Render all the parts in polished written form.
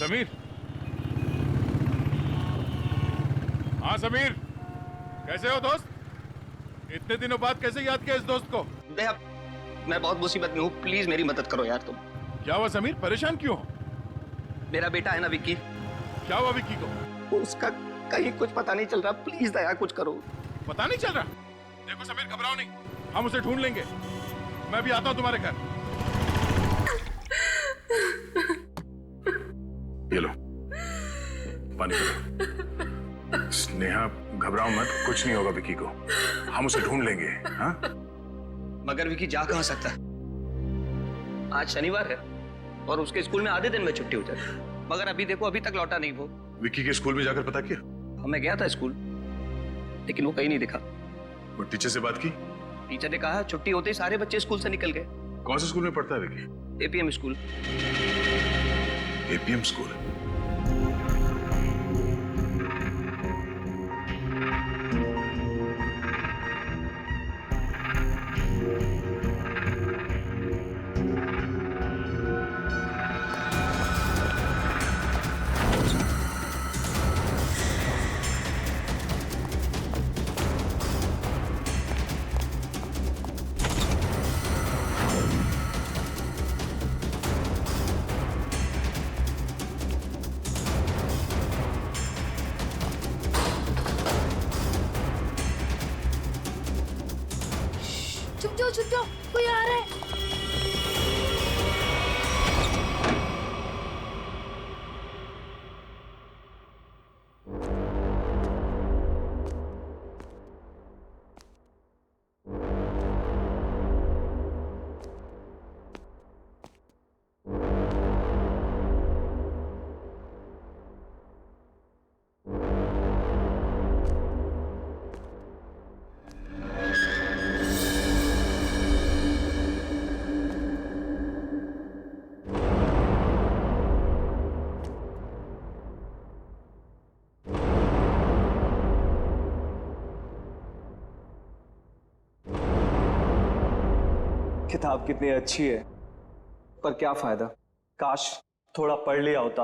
समीर। हाँ समीर, कैसे हो दोस्त? इतने दिनों बाद कैसे याद किया इस दोस्त को? भैया, मैं बहुत मुसीबत में हूँ, प्लीज मेरी मदद करो यार तुम। क्या हुआ समीर, परेशान क्यों हो? मेरा बेटा है ना विक्की, क्या हुआ विक्की को? उसका कहीं कुछ पता नहीं चल रहा, प्लीज दया कुछ करो। पता नहीं चल रहा? देखो समीर, घबराओ नहीं, हम उसे ढूंढ लेंगे। मैं भी आता हूँ तुम्हारे घर। ये लो पानी पीलो। स्नेहा घबराओ मत, कुछ नहीं होगा विकी को, हम उसे ढूंढ लेंगे। हाँ? मगर विक्की जा कहाँ सकता है? आज शनिवार है और उसके स्कूल में आधे दिन में छुट्टी हो जाती, मगर अभी देखो अभी तक लौटा नहीं वो। विकी के स्कूल में जाकर पता किया? मैं गया था स्कूल, लेकिन वो कहीं नहीं दिखा। वो टीचर से बात की? टीचर ने कहा छुट्टी होते ही सारे बच्चे स्कूल से निकल गए। कौन से स्कूल में पढ़ता है Vicky? APM school. APM school? छुप जाओ, कोई आ रहा है। किताब कितनी अच्छी है, पर क्या फायदा, काश थोड़ा पढ़ लिया होता।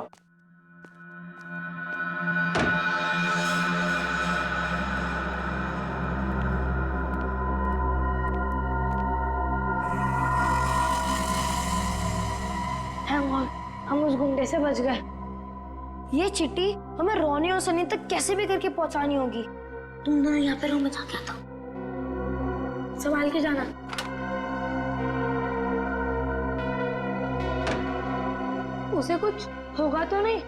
हम उस गुंडे से बच गए। ये चिट्ठी हमें रोनी और सनी तक कैसे भी करके पहुंचानी होगी। तुम दोनों यहाँ पे रूम में जाके आता, संभाल के जाना। उसे कुछ होगा तो नहीं?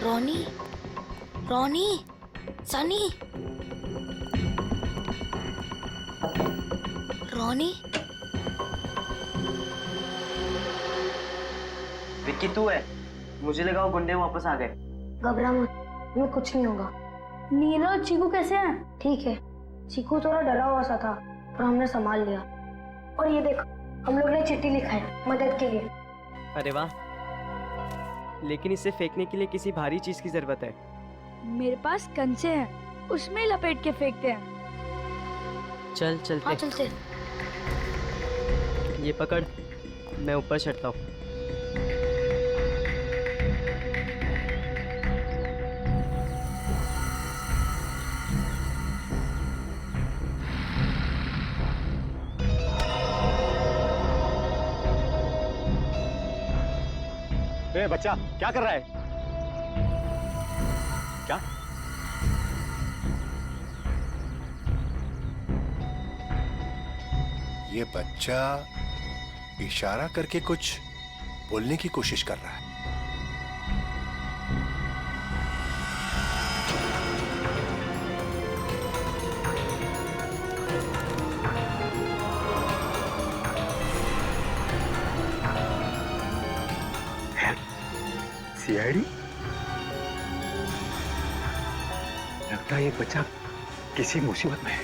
रोनी, रोनी, सनी, रोनी। विक्की तू है? मुझे लगा वो गुंडे वापस आ गए। घबरा मत, हमें कुछ नहीं होगा। नीला और चीकू कैसे हैं? ठीक है, चीकू थोड़ा डरा हुआ सा था पर हमने संभाल लिया। और ये देखो, हम लोग ने चिट्ठी लिखा है मदद के लिए। अरे वाह, लेकिन इसे फेंकने के लिए किसी भारी चीज की जरूरत है। मेरे पास कंचे हैं, उसमें लपेट के फेंकते हैं। चल चलते। हाँ चलते। ये पकड़, मैं ऊपर चढ़ता हूँ। ए बच्चा, क्या कर रहा है? क्या? ये बच्चा इशारा करके कुछ बोलने की कोशिश कर रहा है। सीआईडी? लगता है ये बच्चा किसी मुसीबत में है।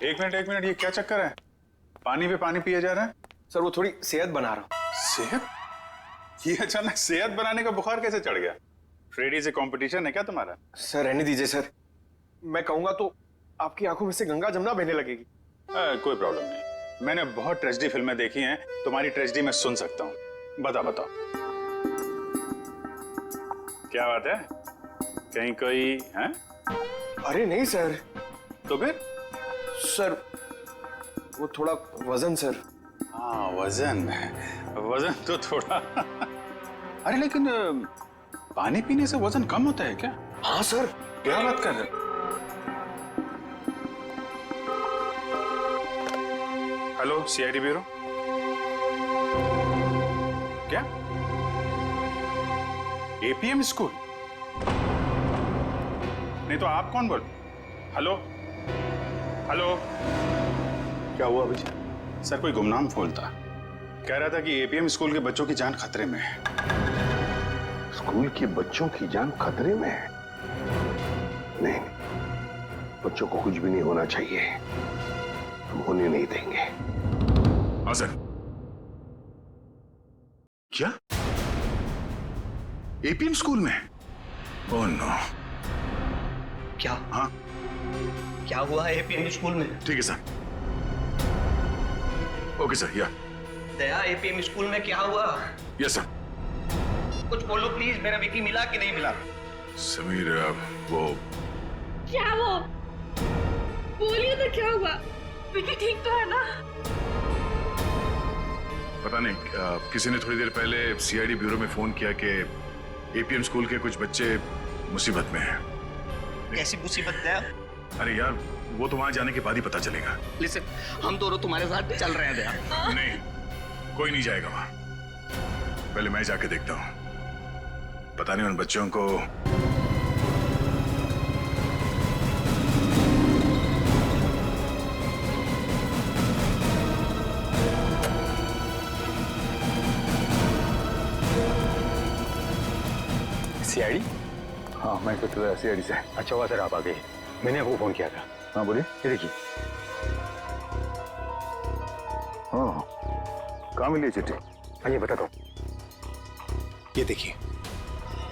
एक मिनट, ये क्या चक्कर है? पानी पे पानी पिए जा रहा है? सर वो थोड़ी सेहत बना रहा हूँ। सेहत? ये अचानक सेहत बनाने का बुखार कैसे चढ़ गया? फ्रेडी से कंपटीशन है क्या तुम्हारा? सर रहने दीजिए सर, मैं कहूंगा तो आपकी आंखों में से गंगा जमुना बहने लगेगी। कोई प्रॉब्लम नहीं, मैंने बहुत ट्रेजेडी फिल्में देखी हैं, तुम्हारी ट्रेजेडी मैं सुन सकता हूँ। बताओ क्या बात है? कहीं कोई है? अरे नहीं सर। तो फिर? सर वो थोड़ा वजन सर। हाँ वजन तो थोड़ा अरे लेकिन पानी पीने से वजन कम होता है क्या? हाँ सर। क्या बात कर रहे हो? हेलो सीआईडी ब्यूरो, क्या एपीएम स्कूल? नहीं तो आप कौन बोल? हेलो हेलो, क्या हुआ अभी? सर कोई गुमनाम फोन था, कह रहा था कि एपीएम स्कूल के बच्चों की जान खतरे में है। स्कूल के बच्चों की जान खतरे में है? नहीं, बच्चों को कुछ भी नहीं होना चाहिए, हम होने नहीं देंगे। हाँ सर। क्या एपीएम स्कूल में? Oh no. क्या? हाँ क्या हुआ है एपीएम स्कूल में? ठीक है सर। Okay sir. या दया, एपीएम स्कूल में क्या हुआ? Yes sir. कुछ बोलो प्लीज, मेरा विकी मिला कि नहीं मिला? समीर वो क्या वो? बोलिए तो क्या हुआ? विकी ठीक तो है ना? पता नहीं, किसी ने थोड़ी देर पहले सीआईडी ब्यूरो में फोन किया कि एपीएम स्कूल के कुछ बच्चे मुसीबत में हैं। कैसी मुसीबत है? अरे यार वो तो वहां जाने के बाद ही पता चलेगा। लिसन, हम दोनों तुम्हारे साथ चल रहे हैं दया। नहीं, कोई नहीं जाएगा वहां, पहले मैं जाके देखता हूं। पता नहीं उन बच्चों को सीआईडी? हाँ मैं कुछ सीआईडी से। अच्छा हुआ सर आप आ गए, मैंने आपको फोन किया था। हाँ बोलिए। ये देखिए। हाँ कहाँ मिली चिट्ठी? हाँ ये बताता हूँ। ये देखिए।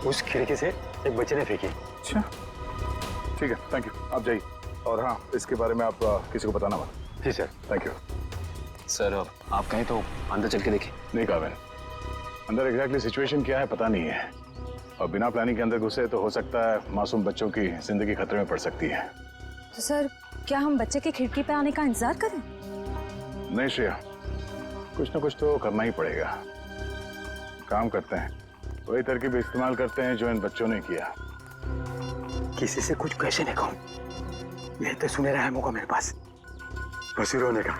उस खिड़की से एक बच्चे ने फेंकी। अच्छा ठीक है, थैंक यू, आप जाइए। और हाँ इसके बारे में आप किसी को बताना मत। जी सर। Thank you. सर आप कहें तो अंदर चल के देखें। नहीं कहा मैंने, अंदर एग्जैक्टली सिचुएशन क्या है पता नहीं है, और बिना प्लानिंग के अंदर घुसे तो हो सकता है मासूम बच्चों की जिंदगी खतरे में पड़ सकती है। तो सर क्या हम बच्चे की खिड़की पे आने का इंतजार करें? नहीं श्रेया, कुछ ना कुछ तो करना ही पड़ेगा। काम करते हैं, वही तरकीब इस्तेमाल करते हैं जो इन बच्चों ने किया। किसी से कुछ कैसे नहीं कहूं, यही तो सुनहरा है मौका मेरे पास बसी रोने का।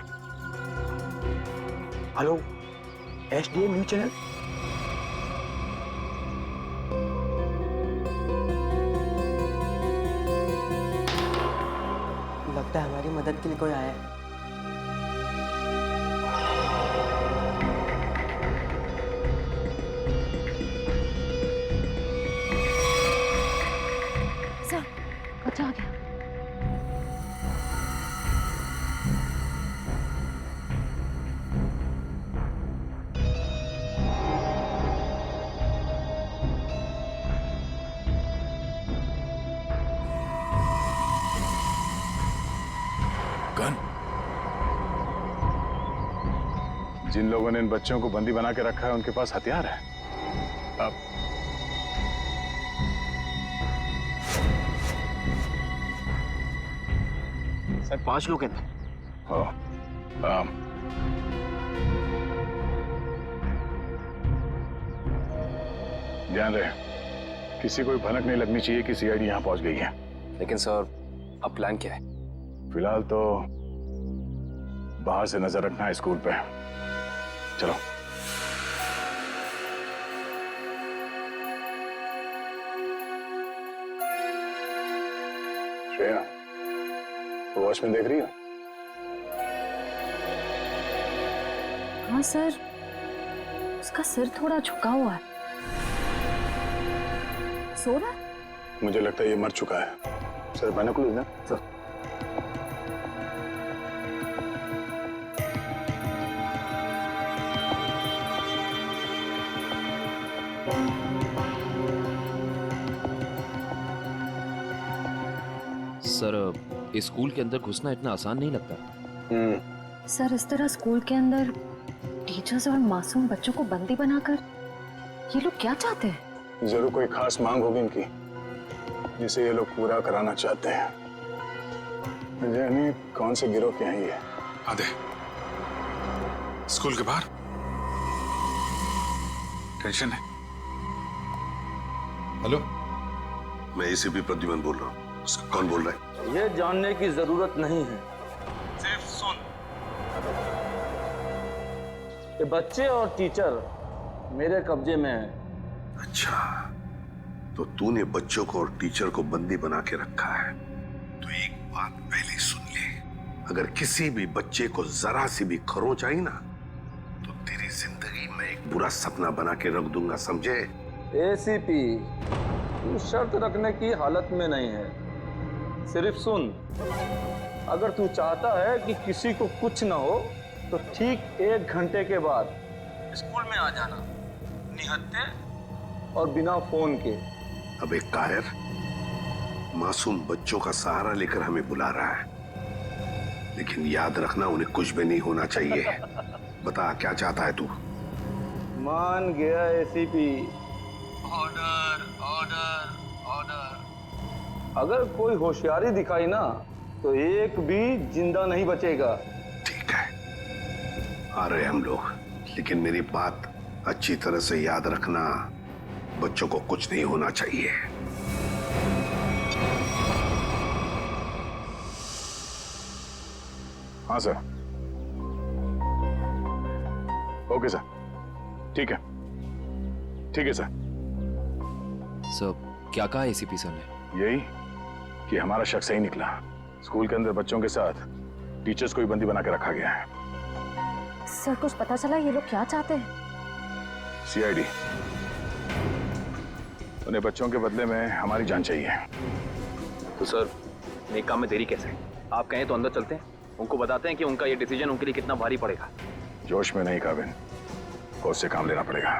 Hello SDM news channel. लगता है हमारी मदद के लिए कोई आया है। सर बच्चा आ गया। गन? जिन लोगों ने इन बच्चों को बंदी बना के रखा है उनके पास हथियार है। अब सर 5 लोग हैं। हाँ, ध्यान रहे, किसी को भी भनक नहीं लगनी चाहिए कि सीआईडी यहाँ पहुंच गई है। लेकिन सर अब प्लान क्या है? फिलहाल तो बाहर से नजर रखना है स्कूल पे। चलो। श्रेया, तो वॉच में देख रही हो? हाँ सर, उसका सिर थोड़ा झुका हुआ है। सो रहा है? मुझे लगता है ये मर चुका है। सर बाइनोकुलर्स ना सर। सर इस स्कूल के अंदर घुसना इतना आसान नहीं लगता। सर इस तरह स्कूल के अंदर टीचर्स और मासूम बच्चों को बंदी बनाकर ये लोग क्या चाहते हैं? जरूर कोई खास मांग होगी इनकी जिसे ये लोग पूरा कराना चाहते हैं। जाने कौन से गिरोह के हैं ये। आधे स्कूल के बाहर टेंशन है। हेलो, मैं एसीपी प्रद्युमन बोल रहा हूँ। कौन बोल रहा है? ये जानने की जरूरत नहीं है, सिर्फ सुन। कि बच्चे और टीचर मेरे कब्जे में है। अच्छा, तो तूने बच्चों को और टीचर को बंदी बना के रखा है। तो एक बात पहले सुन ले, अगर किसी भी बच्चे को जरा सी भी खरोंच आई ना तो तेरी जिंदगी में एक बुरा सपना बना के रख दूंगा, समझे? एसीपी, तू शर्त रखने की हालत में नहीं है। सिर्फ सुन, अगर तू चाहता है कि किसी को कुछ ना हो तो ठीक 1 घंटे के बाद स्कूल में आ जाना, निहत्थे और बिना फोन के। अब एक कायर मासूम बच्चों का सहारा लेकर हमें बुला रहा है, लेकिन याद रखना उन्हें कुछ भी नहीं होना चाहिए। बता क्या चाहता है तू? मान गया एसीपी। Order order order. अगर कोई होशियारी दिखाई ना तो एक भी जिंदा नहीं बचेगा। ठीक है, आ रहे हम लोग, लेकिन मेरी बात अच्छी तरह से याद रखना, बच्चों को कुछ नहीं होना चाहिए। हाँ सर। ओके सर, ठीक है, ठीक है सर। सर क्या कहा एसीपी सर ने? यही कि हमारा शक सही निकला। स्कूल के अंदर बच्चों के साथ टीचर्स को भी बंदी बना के रखा गया है। सर कुछ पता चला ये लोग क्या चाहते हैं? सीआईडी, उन्हें बच्चों के बदले में हमारी जान चाहिए। तो सर नेक काम में देरी कैसे? आप कहें तो अंदर चलते हैं, उनको बताते हैं कि उनका ये डिसीजन उनके लिए कितना भारी पड़ेगा। जोश में नहीं काबिन, होश से काम लेना पड़ेगा।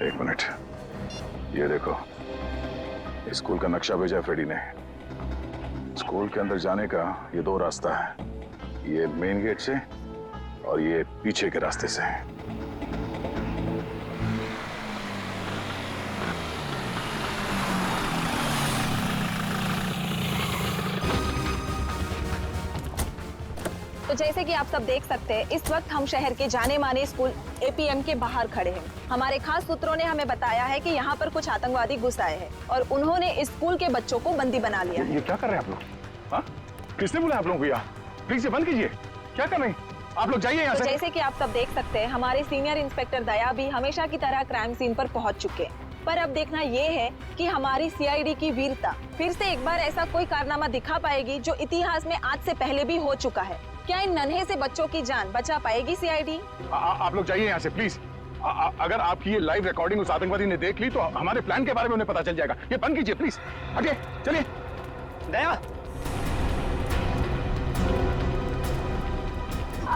1 मिनट, ये देखो, स्कूल का नक्शा भेजा फ्रेडी ने। स्कूल के अंदर जाने का ये 2 रास्ता है, ये मेन गेट से और ये पीछे के रास्ते से। तो जैसे कि आप सब देख सकते हैं, इस वक्त हम शहर के जाने माने स्कूल एपीएम के बाहर खड़े हैं। हमारे खास सूत्रों ने हमें बताया है कि यहाँ पर कुछ आतंकवादी घुस आए हैं और उन्होंने इस स्कूल के बच्चों को बंदी बना लिया है। ये क्या कर रहे हैं आप लोग? हाँ? किसने बोला आप लोगों को? यहाँ प्लीज ये बंद कीजिए। क्या कर रहे हैं आप लोग? जाइए यहाँ से। जैसे कि आप सब देख सकते हैं, हमारे सीनियर इंस्पेक्टर दया भी हमेशा की तरह क्राइम सीन पर पहुंच चुके हैं। पर अब देखना ये है कि हमारी सीआईडी की वीरता फिर से एक बार ऐसा कोई कारनामा दिखा पाएगी जो इतिहास में आज से पहले भी हो चुका है। क्या इन नन्हे से बच्चों की जान बचा पाएगी सीआईडी? आप लोग जाइए यहाँ से प्लीज। अगर आपकी ये लाइव रिकॉर्डिंग उस आतंकवादी ने देख ली तो हमारे प्लान के बारे में उन्हें पता चल जाएगा। ये बंद कीजिए प्लीज। हटिए, चलिए। दया,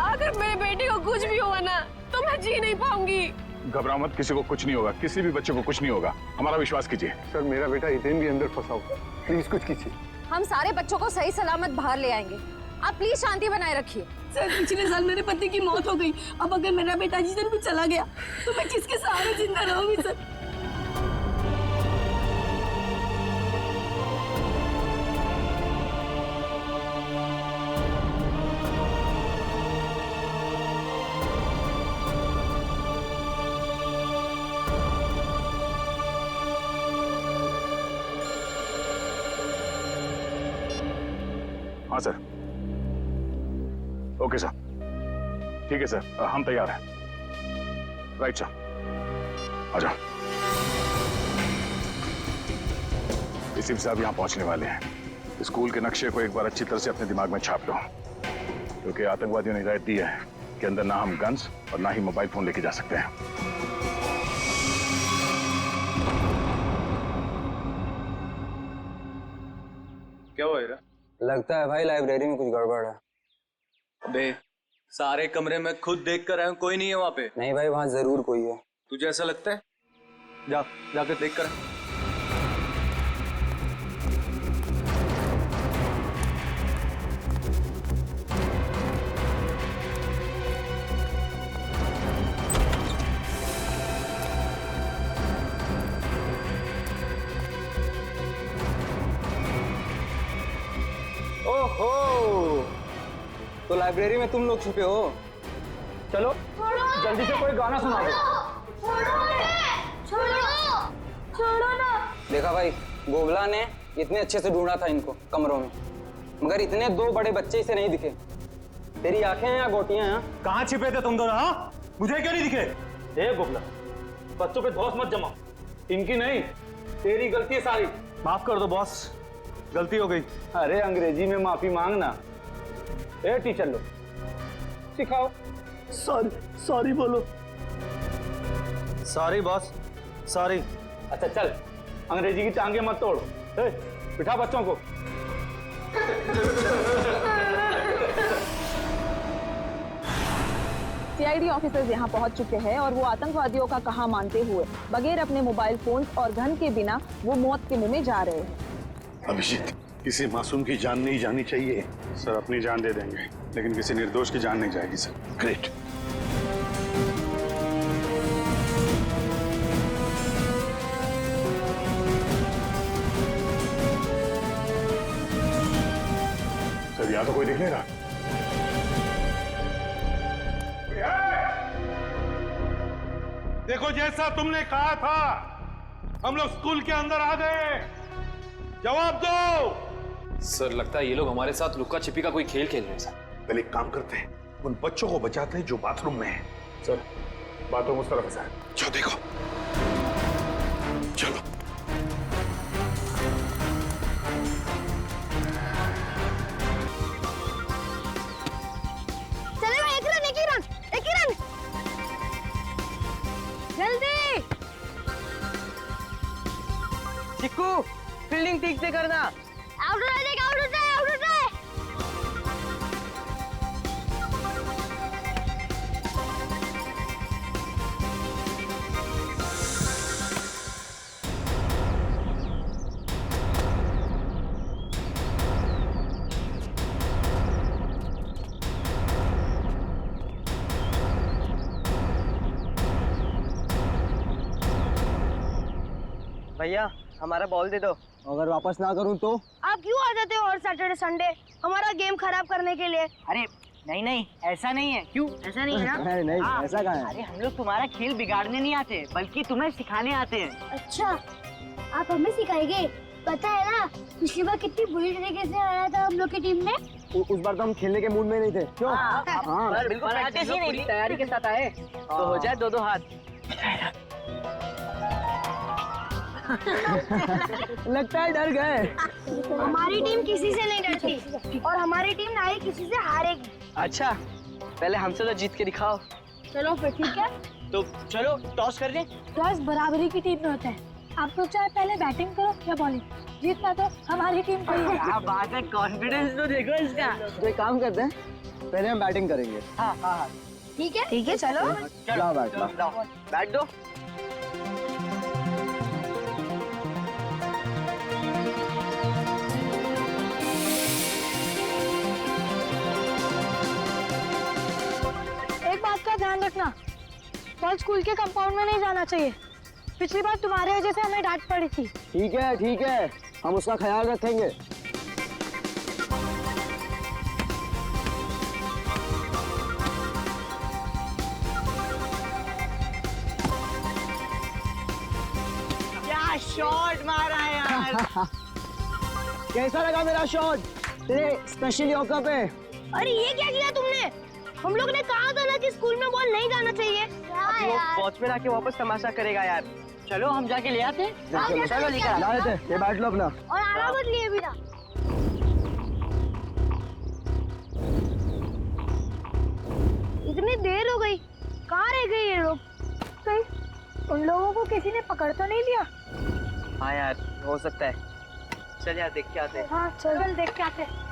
अगर मेरे बेटे को कुछ भी हुआ ना तो मैं जी नहीं पाऊंगी। घबराओ मत, किसी को कुछ नहीं होगा, किसी भी बच्चे को कुछ नहीं होगा, हमारा विश्वास कीजिए। सर मेरा बेटा इतने भी अंदर फंसा हुआ, प्लीज कुछ कीजिए। हम सारे बच्चों को सही सलामत बाहर ले आएंगे, आप प्लीज शांति बनाए रखिए। सर पिछले साल मेरे पति की मौत हो गई, अब अगर मेरा बेटा जिधर भी चला गया तो मैं किसके सहारे जिंदा रहूंगी सर? हाँ सर। ओके सर, ठीक है सर, हम तैयार हैं। राइट सर, आ जाओ। इसी से अब यहाँ पहुंचने वाले हैं। स्कूल के नक्शे को एक बार अच्छी तरह से अपने दिमाग में छाप लो, क्योंकि आतंकवादियों ने हिदायत दी है कि अंदर ना हम गन्स और ना ही मोबाइल फोन लेके जा सकते हैं। क्या हुआ हीरा? लगता है भाई लाइब्रेरी में कुछ गड़बड़ है। अबे सारे कमरे में खुद देख कर आया हूं, कोई नहीं है वहाँ पे। नहीं भाई, वहाँ जरूर कोई है। तुझे ऐसा लगता है? जाकर देख कर। तो लाइब्रेरी में तुम लोग छुपे हो? चलो जल्दी से कोई गाना सुना दो। छोड़ो ना। देखा भाई, गोगला ने इतने अच्छे से ढूंढा था इनको कमरों में, मगर इतने दो बड़े बच्चे इसे नहीं दिखे। तेरी आंखें हैं या गोटियां हैं? कहाँ छिपे थे तुम दोनों? हाँ, मुझे क्यों नहीं दिखे? ए गोगला, बच्चों पे धौंस मत जमा। इनकी नहीं, तेरी गलती है सारी। माफ कर दो बॉस, गलती हो गई। अरे अंग्रेजी में माफी मांगना। ए टीचर लोग, सिखाओ। सॉरी बोलो। Sorry boss, sorry. अच्छा चल, अंग्रेजी की टांगे मत तोड़। ए, बिठा बच्चों को। सीआईडी ऑफिसर्स यहाँ पहुँच चुके हैं और वो आतंकवादियों का कहा मानते हुए बगैर अपने मोबाइल फोन्स और गन के बिना वो मौत के मुंह में जा रहे हैं। अभिजीत, किसी मासूम की जान नहीं जानी चाहिए। सर अपनी जान दे देंगे, लेकिन किसी निर्दोष की जान नहीं जाएगी सर। ग्रेट। सर यहाँ तो कोई दिख नहीं रहा। देखो, जैसा तुमने कहा था, हम लोग स्कूल के अंदर आ गए। जवाब दो। सर लगता है ये लोग हमारे साथ लुक्का छिपी का कोई खेल खेल रहे हैं सर। पहले एक काम करते हैं, उन बच्चों को बचाते हैं जो बाथरूम में हैं। सर बाथरूम उस तरफ है सर। जाओ देखो। चलो। चलो एक रन। जल्दी। चिक्कू, फील्डिंग ठीक से करना। आउट हो जाए। भैया हमारा बॉल दे दो। अगर वापस ना करूं तो? आप क्यों आ जाते हो हर सैटरडे संडे हमारा गेम खराब करने के लिए? अरे नहीं, ऐसा नहीं है। क्यों ऐसा नहीं है ना? नहीं, हाँ, ऐसा कहाँ है? अरे हम लोग तुम्हारा खेल बिगाड़ने नहीं आते, बल्कि तुम्हें सिखाने आते हैं। अच्छा, आप हमें सिखाएंगे? पता है ना, पिछली बार कितनी बुरी तरीके से आया था हम लोग की टीम ने। उस बार तो हम खेलने के मूड में नहीं थे। क्यों? हाँ, बिल्कुल पूरी तैयारी के साथ आए तो हो जाए 2-2 हाथ। लगता है डर गए। हमारी टीम किसी से नहीं डरती और हमारी टीम ना ही किसी से हारेगी। अच्छा, पहले हमसे तो जीत के दिखाओ। चलो फिर ठीक है। तो चलो टॉस कर लें। टॉस बराबरी की टीम में होता है। आप तो चाहे पहले बैटिंग करो या बॉलिंग, जीतना तो हमारी टीम को ही है। क्या बात है, कॉन्फिडेंस तो देखो इसका। तो एक काम करते हैं, पहले हम बैटिंग करेंगे। हाँ। ठीक है चलो। लाओ बैट, लाओ। बैट दो। एक बात का ध्यान रखना, बॉल स्कूल के कंपाउंड में नहीं जाना चाहिए। पिछली बार तुम्हारे वजह से हमें डांट पड़ी थी। ठीक है, हम उसका ख्याल रखेंगे। क्या शॉट मारा है यार। कैसा लगा मेरा शॉट तेरे स्पेशल यॉर्कर पे? अरे ये क्या किया तुमने? हम लोग ने कहा था ना कि स्कूल में बॉल नहीं जाना चाहिए। वो वॉचमैन आके वापस तमाशा करेगा यार। चलो हम जाके ले आते हैं। चलो लेकर ला लेते। ये बैट लो अपना। और आराम मत लिए बिना। इतनी देर हो गई, कहाँ रह गए ये लोग? कहीं उन लोगों को किसी ने पकड़ तो नहीं लिया? हाँ यार, हो सकता है। चल यार देख के आते हैं। हाँ चल देख के आते हैं।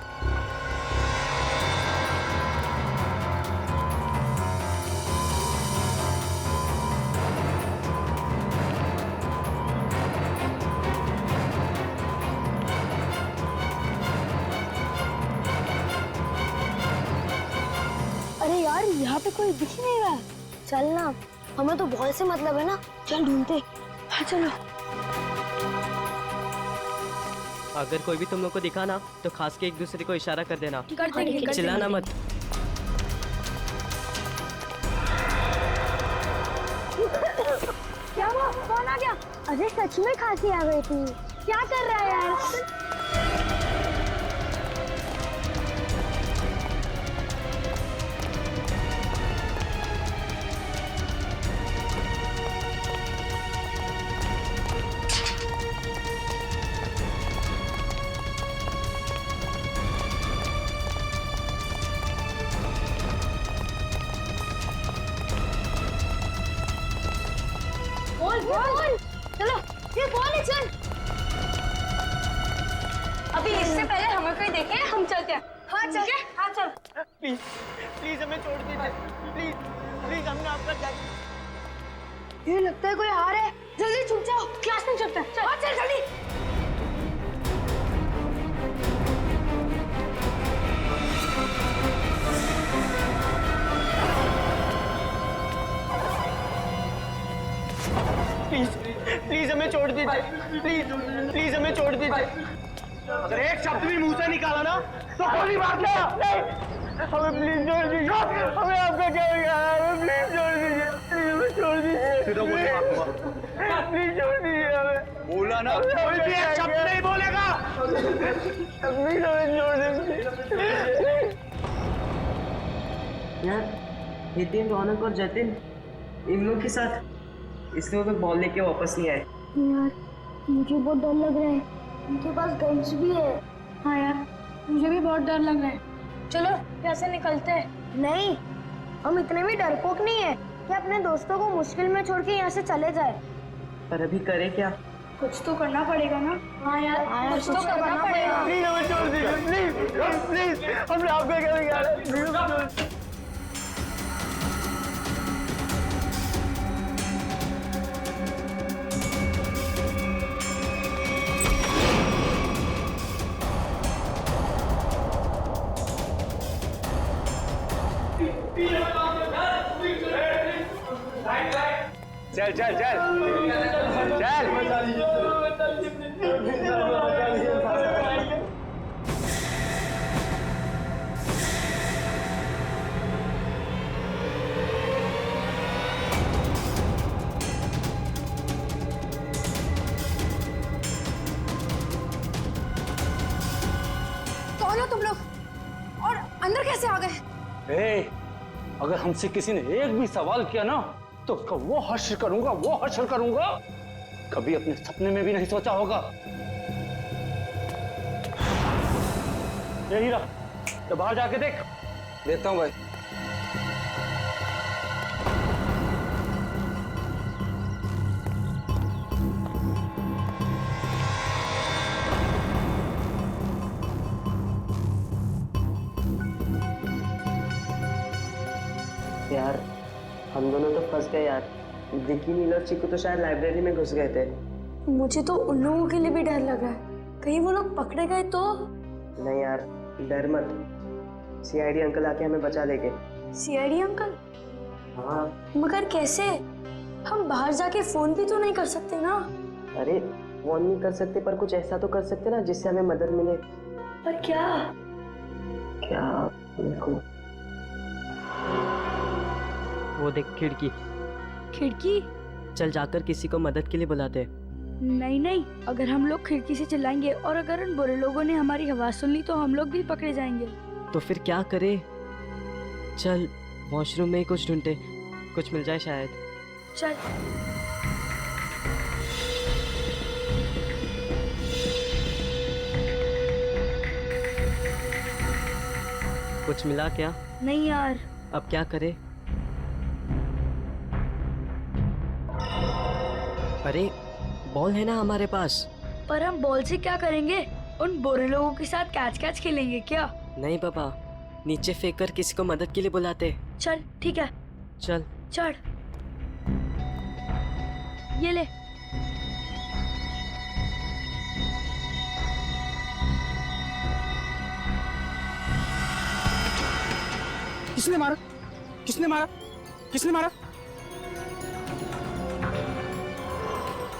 अरे यार, यहाँ पे कोई दिख नहीं रहा। चल ना, हमें तो बॉल से मतलब है ना। चल ढूंढते। हाँ चलो। अगर कोई भी तुम लोग को दिखा ना तो खास के एक दूसरे को इशारा कर देना। कर देंगे। चिल्लाना मत। क्या हुआ? कौन आ गया? अरे सच में खांसी आ गई थी। क्या कर रहा है यार? बोल चलो, ये बोल ही चल। अभी इससे पहले हमें कोई देखे हम चलते हैं। हाँ चल, हाँ चल। प्लीज प्लीज हमें छोड़ दीजिए, प्लीज प्लीज, हमने आपका ये लगता है कोई आ रहा है। जल्दी छुप जाओ, क्लास में छुपते हैं। चल चल जल्दी। प्लीज प्लीज हमें छोड़ दीजिए, प्लीज प्लीज हमें छोड़ दीजिए। अगर एक शब्द भी मुंह से निकाला ना तो गोली मार दे। हमें प्लीज छोड़ दीजिए, हमें आपका क्या बिगाड़ा है? हमें प्लीज छोड़ दीजिए, प्लीज हमें छोड़ दीजिए। सीधा गोली मार दूंगा। प्लीज छोड़ दीजिए हमें। बोला ना, कोई भी एक शब्द नहीं बोलेगा। प्लीज हमें छोड़ दीजिए। यार नितिन, रौनक और जतिन इन लोग के साथ इसलिए वो बॉल लेके वापस नहीं आए। यार मुझे बहुत डर लग रहा है, उनके पास गन्स भी है। हाँ यार मुझे भी बहुत डर लग रहा है। चलो कैसे निकलते हैं? नहीं, हम इतने भी डरपोक नहीं है कि अपने दोस्तों को मुश्किल में छोड़ के यहाँ से चले जाए। पर अभी करे क्या? कुछ तो करना पड़ेगा ना। हाँ यार कुछ तो करना पड़ेगा। प्लीज हमें छोड़ दीजिए, प्लीज प्लीज, हमने आपका क्या बिगाड़ा है? प्लीज। चल चल चल चल। कौन हो तुम लोग और अंदर कैसे आ गए? अगर हमसे किसी ने एक भी सवाल किया ना तो उसका वो हश्र करूंगा, वो हश्र करूंगा कभी अपने सपने में भी नहीं सोचा होगा। ये हीरा, तो बाहर जाके देख। देखता हूँ भाई। यार हम दोनों तो फंस गए यार। विकी, नील और चिकू तो शायद लाइब्रेरी में घुस गए थे। मुझे तो उन लोगों के लिए भी डर लगा है, कहीं वो लोग पकड़े गए तो। नहीं यार डर मत, सीआईडी अंकल आके हमें बचा देंगे। CID uncle? हाँ। मगर कैसे? हम बाहर जाके फोन भी तो नहीं कर सकते ना। अरे फोन नहीं कर सकते पर कुछ ऐसा तो कर सकते ना जिससे हमें मदद मिले। पर क्या? क्या? देखो वो देख खिड़की। खिड़की? चल जाकर किसी को मदद के लिए बुलाते। नहीं नहीं, अगर हम लोग खिड़की से चिल्लाएंगे और अगर उन बुरे लोगों ने हमारी आवाज सुन ली तो हम लोग भी पकड़े जाएंगे। तो फिर क्या करे? चल वॉशरूम में ही कुछ ढूंढते, कुछ मिल जाए शायद। चल। कुछ मिला क्या? नहीं यार। अब क्या करे? अरे बॉल है ना हमारे पास। पर हम बॉल से क्या करेंगे? उन बुरे लोगों के साथ कैच कैच खेलेंगे क्या? नहीं पापा, नीचे फेंक कर किसी को मदद के लिए बुलाते। चल ठीक है, चल चढ़। ये ले। किसने मारा? किसने मारा? किसने मारा?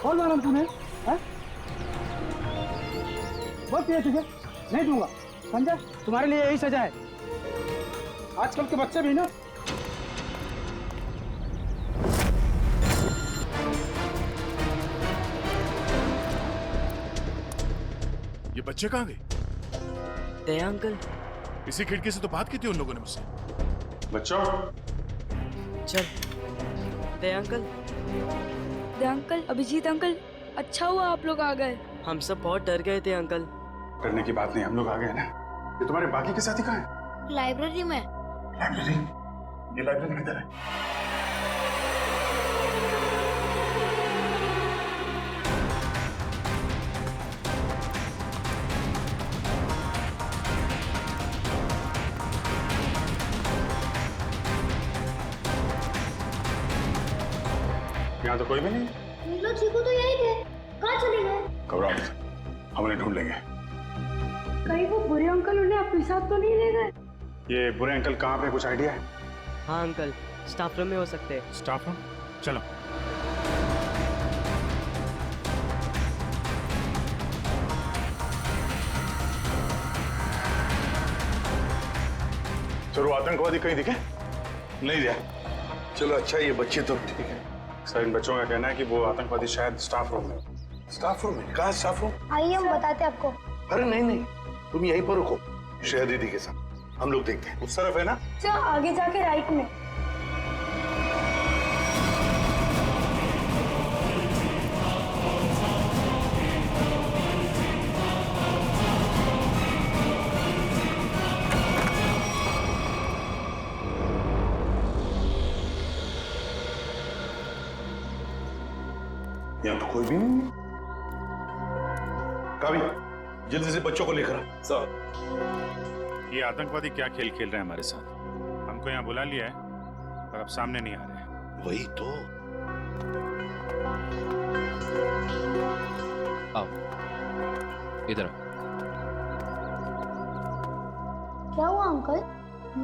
कौन मारा तूने? बहुत दिया तुझे, नहीं दूंगा, समझा? तुम्हारे लिए यही सजा है। आजकल के बच्चे भी ना। ये बच्चे कहाँ गए? दया अंकल। इसी खिड़की से तो बात की थी उन लोगों ने मुझसे। बच्चों, चल। दया अंकल। दया अंकल, अभिजीत अंकल, अच्छा हुआ आप लोग आ गए। हम सब बहुत डर गए थे अंकल। डरने की बात नहीं, हम लोग आ गए ना। ये तुम्हारे बाकी के साथी कहाँ हैं? लाइब्रेरी में। लाइब्रेरी? ये लाइब्रेरी किधर है? यहाँ तो कोई भी नहीं है। नीलो चीकू तो यही थे, कहाँ चले गए? घबराओ मत, हम उन्हें ढूंढ लेंगे। कहीं वो बुरे अंकल उन्हें अपने साथ तो नहीं ले गए? ये बुरे अंकल कहाँ पे, कुछ आइडिया है? हाँ अंकल, स्टाफ रूम में हो सकते हैं। Staff room? चलो। चलो, आतंकवादी कहीं दिखे? नहीं दिया। चलो अच्छा, ये बच्चे तो ठीक है। सर, इन बच्चों का कहना है कि वो आतंकवादी शायद स्टाफ रूम में। स्टाफ रूम में? कहाँ स्टाफ रूम? आइए हम बताते हैं आपको। अरे नहीं नहीं, तुम यहीं पर रुको, श्रेया दीदी के साथ। हम लोग देखते हैं। उस तरफ है ना? चल आगे जाके राइट में। यहाँ तो कोई भी नहीं है। कावी, जल्दी से बच्चों को लेकर आ। सर, ये आतंकवादी क्या खेल खेल रहे हैं हमारे साथ? हमको यहाँ बुला लिया है, पर अब सामने नहीं आ रहे हैं। वही तो। आओ, इधर आओ। क्या हुआ अंकल?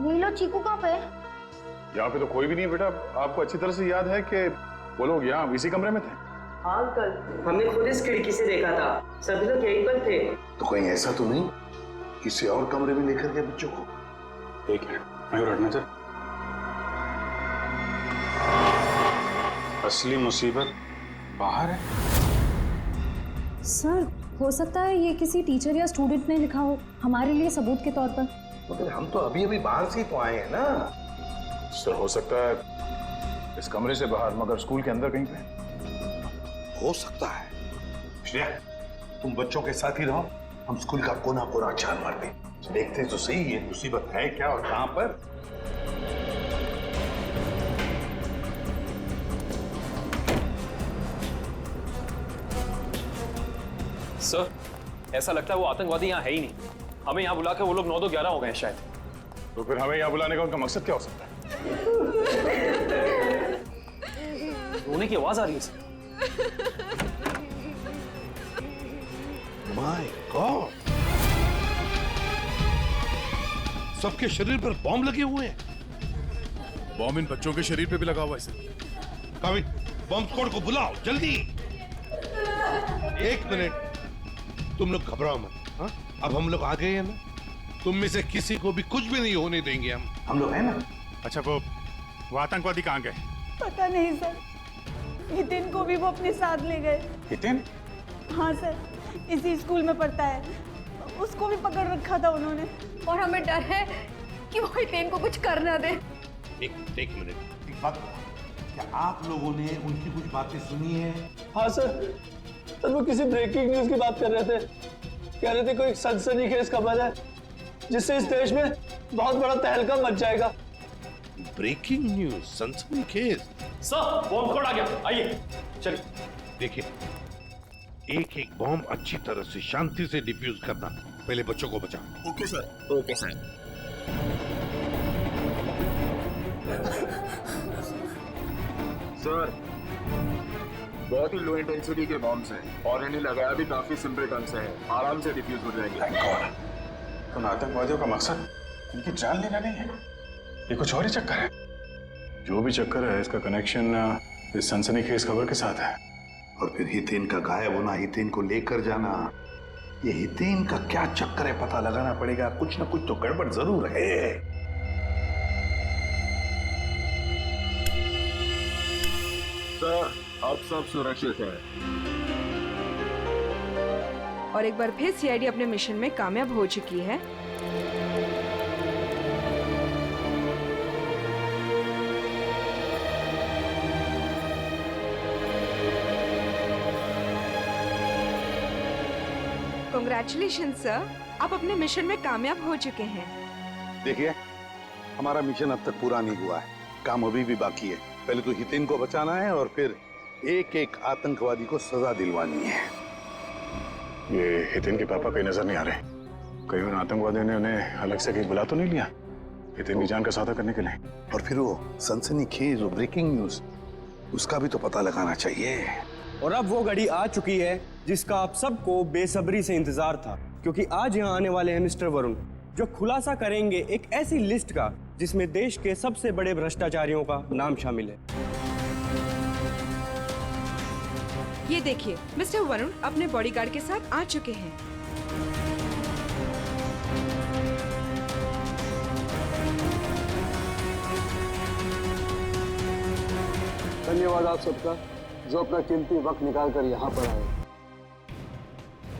नीलो चीकू कहाँ पे? यहाँ पे तो कोई भी नहीं है बेटा। आपको अच्छी तरह से याद है कि वो लोग यहाँ इसी कमरे में थे। हाँ अंकल, हमने खुद इस खिड़की से देखा था, सभी लोग यहीं पर थे। तो कहीं ऐसा तो नहीं किसी और कमरे में लेकर गए बच्चों को? एक मिनट, मयूर हटना सर। असली मुसीबत बाहर है। सर, हो सकता है ये किसी टीचर या स्टूडेंट ने लिखा हो, हमारे लिए सबूत के तौर पर। मगर हम तो अभी अभी बाहर से ही तो आए हैं ना। सर, हो सकता है इस कमरे से बाहर, मगर स्कूल के अंदर कहीं पे। हो सकता है। श्रेया, तुम बच्चों के साथ ही रहो, हम स्कूल का कोना कोना छान मारते, देखते तो सही ये मुसीबत है क्या और कहां पर। सर, ऐसा लगता है वो आतंकवादी यहाँ है ही नहीं। हमें यहाँ बुला के वो लोग 9-11 हो गए हैं शायद। तो फिर हमें यहाँ बुलाने का उनका मकसद क्या हो सकता है? रोने की आवाज आ रही है सर। माय गॉड, सबके शरीर पर बॉम्ब लगे हुए हैं। बॉम्ब इन बच्चों के शरीर पे भी लगा हुआ है सर। कावी, बॉम्ब स्क्वाड को बुलाओ जल्दी। एक मिनट, तुम लोग घबराओ मत। हाँ, अब हम लोग आ गए हैं ना, तुम में से किसी को भी कुछ भी नहीं होने देंगे हम लोग हैं ना। अच्छा, वो आतंकवादी कहाँ गए? पता नहीं सर, हितेन को भी वो अपने साथ ले गए। हितेन? हाँ सर, इसी स्कूल में पढ़ता है, उसको भी पकड़ रखा था उन्होंने। और हमें डर है कि वो हितेन को कुछ कर ना दे। एक मिनट, एक बात, क्या आप लोगों ने उनकी कुछ बातें सुनी है? हाँ सर, वो किसी ब्रेकिंग न्यूज की बात कर रहे थे। कह रहे थे कोई सनसनीखेज खबर है जिससे इस देश में बहुत बड़ा तहलका मच जाएगा। ब्रेकिंग न्यूज, सनसनीखेज? सर, बॉम्ब स्क्वाड आ गया, आइए चलिए। देखिए, एक एक बॉम्ब अच्छी तरह से शांति से डिफ्यूज करना। पहले बच्चों को बचाओ। Okay sir. Okay sir. Sir, बहुत ही लो इंटेंसिटी के बॉम्ब्स हैं और इन्हें लगाया भी काफी सिंपल ढंग से है, आराम से डिफ्यूज हो जाएंगे। उन आतंकवादियों का मकसद इनकी जान लेना नहीं है, ये कुछ और ही चक्कर है। जो भी चक्कर है, इसका कनेक्शन इस सनसनीखेज खबर के साथ है। और फिर हितेन का गायब होना, हितेन को लेकर जाना, ये हितेन का क्या चक्कर है पता लगाना पड़ेगा। कुछ ना कुछ तो गड़बड़ जरूर है। सर अब सब सुरक्षित है। और एक बार फिर सीआईडी अपने मिशन में कामयाब हो चुकी है। कांग्रेचुलेशन सर, आप अपने मिशन में कामयाब हो चुके हैं। देखिए, हमारा मिशन अब तक पूरा नहीं हुआ है, काम अभी भी बाकी है। पहले तो हितेन को बचाना है और फिर एक एक आतंकवादी को सजा दिलवानी है। ये हितेन के पापा कहीं नजर नहीं आ रहे। कहीं उन आतंकवादियों ने उन्हें अलग से कहीं बुला तो नहीं लिया हितेन की जान का सौदा करने के लिए? और फिर वो सनसनीखेज वो ब्रेकिंग न्यूज, उसका भी तो पता लगाना चाहिए। और अब वो घड़ी आ चुकी है जिसका आप सबको बेसब्री से इंतजार था, क्योंकि आज यहाँ आने वाले हैं मिस्टर वरुण, जो खुलासा करेंगे एक ऐसी लिस्ट का जिसमें देश के सबसे बड़े भ्रष्टाचारियों का नाम शामिल है। ये देखिए, मिस्टर वरुण अपने बॉडीगार्ड के साथ आ चुके हैं। धन्यवाद आप सबका जो अपना कीमती वक्त निकाल कर यहाँ पर आए।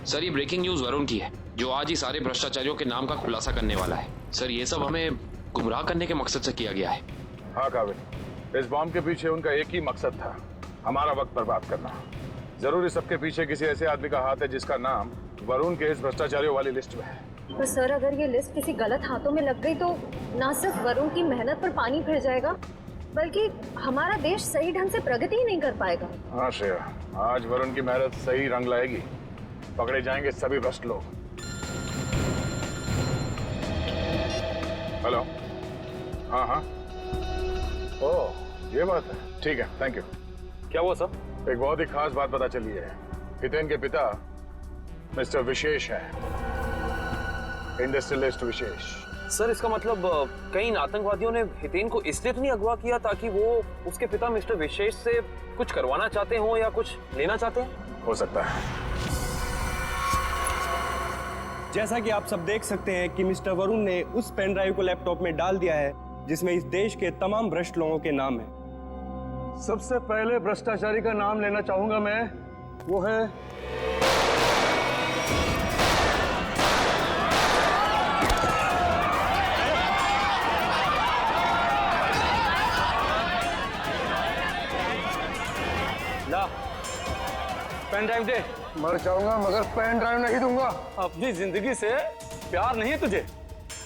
सर, ये ब्रेकिंग न्यूज वरुण की है, जो आज ही सारे भ्रष्टाचारियों के नाम का खुलासा करने वाला है। सर, ये सब हमें गुमराह करने के मकसद से किया गया है। हाँ काबिल, इस बॉम्ब के पीछे उनका एक ही मकसद था, हमारा वक्त बर्बाद करना। जरूर इस सबके पीछे किसी ऐसे आदमी का हाथ है जिसका नाम वरुण के इस भ्रष्टाचारियों वाली लिस्ट में है। तो सर, अगर ये लिस्ट किसी गलत हाथों में लग गई तो ना सिर्फ वरुण की मेहनत पर पानी फिर जाएगा, बल्कि हमारा देश सही ढंग से प्रगति ही नहीं कर पाएगा। हाँ श्रेया, आज वरुण की मेहनत सही रंग लाएगी। पकड़े जाएंगे सभी भ्रष्ट लोग। हेलो, हाँ हाँ, ओह ये बात है, ठीक है, थैंक यू। क्या हुआ सर? एक बहुत ही खास बात पता चली है। हितेन के पिता मिस्टर विशेष हैं, इंडस्ट्रियलिस्ट विशेष। सर, इसका मतलब कई आतंकवादियों ने हितेन को इसलिए तो नहीं अगवा किया ताकि वो उसके पिता मिस्टर विशेष से कुछ करवाना चाहते हो या कुछ लेना चाहते हैं? हो सकता है। जैसा कि आप सब देख सकते हैं कि मिस्टर वरुण ने उस पेन ड्राइव को लैपटॉप में डाल दिया है जिसमें इस देश के तमाम भ्रष्ट लोगों के नाम है। सबसे पहले भ्रष्टाचारी का नाम लेना चाहूंगा मैं, वो है ला, पेन ड्राइव दे। मर जाऊंगा मगर पेन ड्राइव नहीं दूंगा। अपनी जिंदगी से प्यार नहीं है तुझे?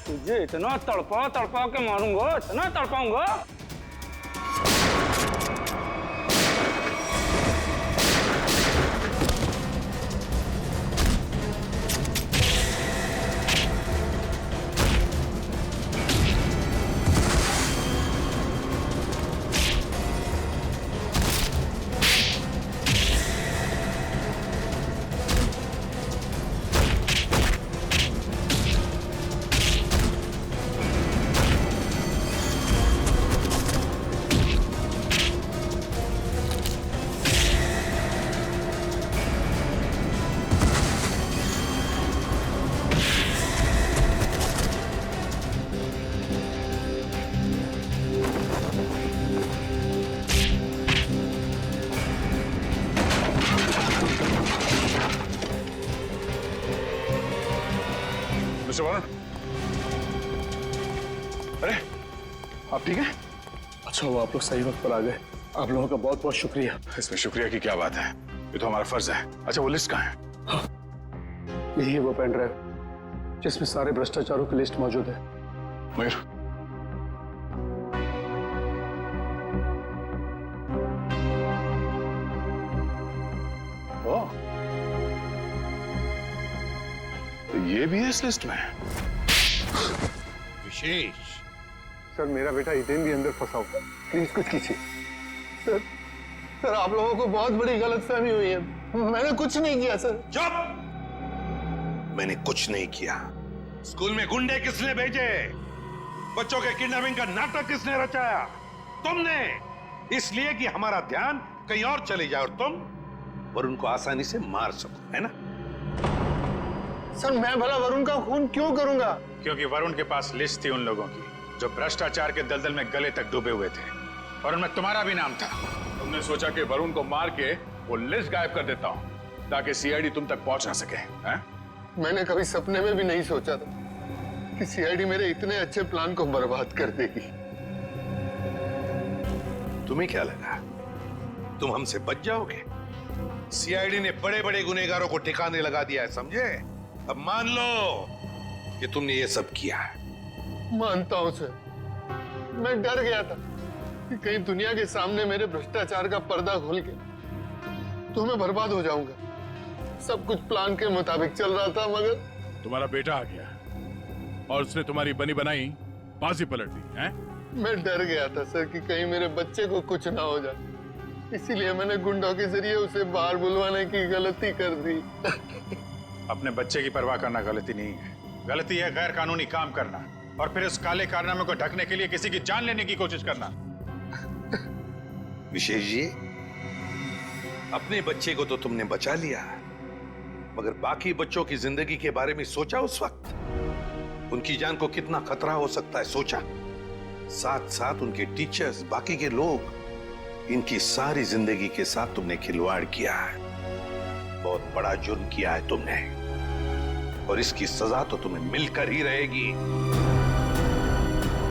तुझे इतना तड़पा तड़पा के मारूंगा, इतना तड़पाऊंगा। मिस्टर वरुण, अरे आप ठीक हैं? अच्छा हुआ आप लोग सही वक्त पर आ गए। आप लोगों का बहुत बहुत शुक्रिया। इसमें शुक्रिया की क्या बात है, ये तो हमारा फर्ज है। अच्छा वो लिस्ट कहाँ है? हाँ, यही है वो पेन ड्राइव जिसमें सारे भ्रष्टाचारों की लिस्ट मौजूद है। मयूर, तो ये भी है इस लिस्ट में? विशेष सर, मेरा बेटा हितेन भी अंदर फंसा हुआ, प्लीज कुछ कीजिए। सर, सर आप लोगों को बहुत बड़ी गलतफहमी हुई है, मैंने कुछ नहीं किया सर। चुप! मैंने कुछ नहीं किया। स्कूल में गुंडे किसने भेजे? बच्चों के किडनैपिंग का नाटक किसने रचाया? तुमने। इसलिए कि हमारा ध्यान कहीं और चले जाए और तुम वरुण को आसानी से मार सको, है ना? सर मैं भला वरुण का खून क्यों करूंगा? क्योंकि वरुण के पास लिस्ट थी उन लोगों की जो भ्रष्टाचार के दलदल में गले तक डूबे हुए थे, और उनमें तुम्हारा भी नाम था। तुमने सोचा कि वरुण को मार के वो लिस्ट गायब कर देता हूं ताकि सीआईडी तुम तक पहुंच ना सके, हैं? मैंने कभी सपने में भी नहीं सोचा था कि सीआईडी मेरे इतने अच्छे प्लान को बर्बाद कर देगी। तुम्हें क्या लगा तुम हमसे बच जाओगे? सीआईडी ने बड़े बड़े गुनहगारों को ठिकाने लगा दिया है, समझे? अब मान लो कि तुमने ये सब किया है। मानता हूं सर, मैं डर गया था कि कहीं दुनिया के सामने मेरे भ्रष्टाचार का पर्दा खुल गया तो मैं बर्बाद हो जाऊंगा। सब कुछ प्लान के मुताबिक चल रहा था, मगर तुम्हारा बेटा आ गया और उसने तुम्हारी बनी बनाई बाजी पलट दी, हैं? मैं डर गया था सर कि कहीं मेरे बच्चे को कुछ ना हो जाए, इसीलिए मैंने गुंडों के जरिए उसे बाहर बुलवाने की गलती कर दी। अपने बच्चे की परवाह करना गलती नहीं है, गलती है गैर कानूनी काम करना और फिर उस काले कारनामे को ढकने के लिए किसी की जान लेने की कोशिश करना। विशेष जी, अपने बच्चे को तो तुमने बचा लिया, मगर बाकी बच्चों की जिंदगी के बारे में सोचा? उस वक्त उनकी जान को कितना खतरा हो सकता है सोचा? साथ साथ उनके टीचर्स, बाकी के लोग, इनकी सारी जिंदगी के साथ तुमने खिलवाड़ किया है। बहुत बड़ा जुर्म किया है तुमने और इसकी सजा तो तुम्हें मिलकर ही रहेगी।